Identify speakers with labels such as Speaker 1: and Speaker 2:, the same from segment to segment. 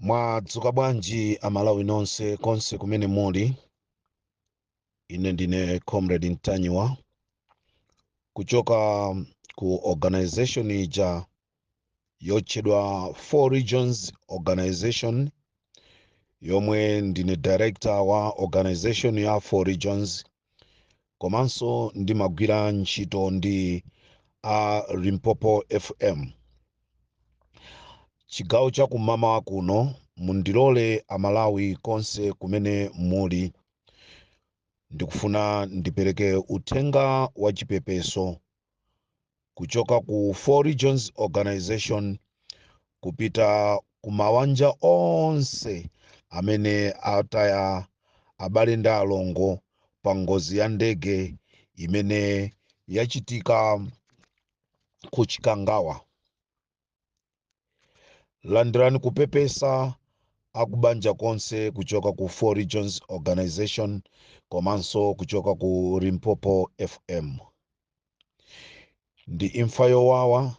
Speaker 1: Mwadzuka bwanji amalawi nonse konse kumene muli. Ine ndine Comrade Ntanyiwa kuchoka ku organization ija yotchedwa Four Regions Organization, yomwe ndine director wa organization ya Four Regions, komanso ndimagwira ntchito ndi Limpopo FM. Chigawo cha kummawa kuno mundilole amalawi konse kumene muli, ndikufuna ndipereke uthenga wa chipepeso kuchoka ku Four Regions Organization kupita ku mabanja onse amene ataya abale ndi alongo pa ngozi ya ndege imene yachitika ku Chikangawa. Landirani kupepesa akubanja konse kuchoka ku Four Regions Organization komanso kuchoka ku Limpopo FM. Ndi imfa yowawa,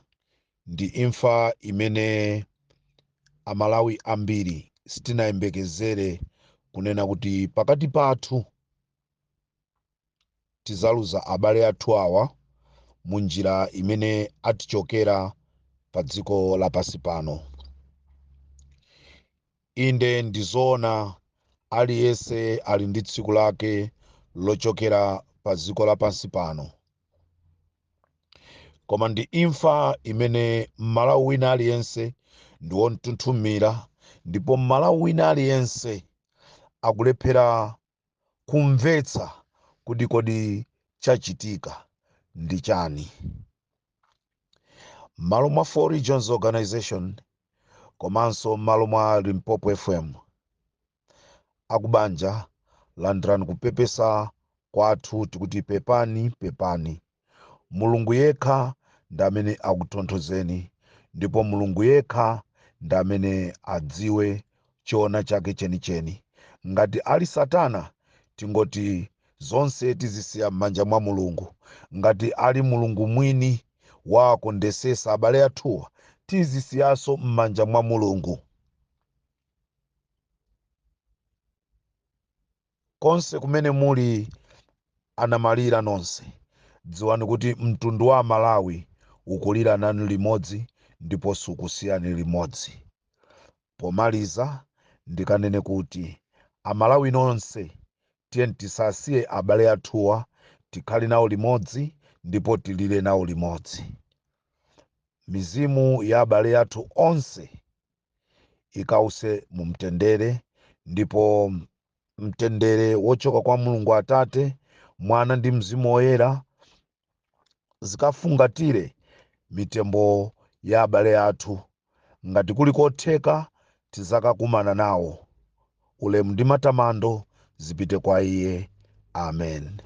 Speaker 1: ndi imfa imene amalawi ambiri sitinayembekezere kunena kuti pakati pathu tizaluza abale athu awa munjira imene atichokera pa dziko lapansi pano. Inde ndizoona aliyense ali ndi tsiku lake lochokera pa dziko lapansi pano, koma ndi imfa imene mmalawi wina aliyense ndi wontunthumira, ndipo mmalawi wina aliyense akulephera kumvetsa kuti kodi chachitika ndi chani. M'malo mwa Four Regions Organization komanso m'malo mwa Limpopo FM, akubanja landirani kupepesa kwathu tikuti pepani pepani. Mulungu yekha ndi amene akutonthozeni, ndipo Mulungu yekha ndi amene adziwe choona chake chenicheni. Ngati ali Satana tingoti zonse tizisiya m'manja mwa Mulungu. Ngati ali Mulungu mwini wakondesesa abale athuwa tizisiyaso m'manja mwa Mulungu. Konse kumene muli anamalira nonse, dziwani kuti mtundu wa Malawi ukulira nanu limodzi ndipo sukusiyani limodzi. Pomaliza ndikanene kuti amalawi nonse tiyeni tisasiye abale athuwa, tikhale nawo limodzi ndipo tilire nawo limodzi. Mizimu ya abale athu onse ikause mu mtendere, ndipo mtendere wochoka kwa Mulungu Atate, Mwana ndi Mzimu Woyera zikafungatire mitembo ya abale athu. Ngati kuli kotheka tizakakumana nawo. Ulemu ndi matamando zipite kwa Iye. Amen.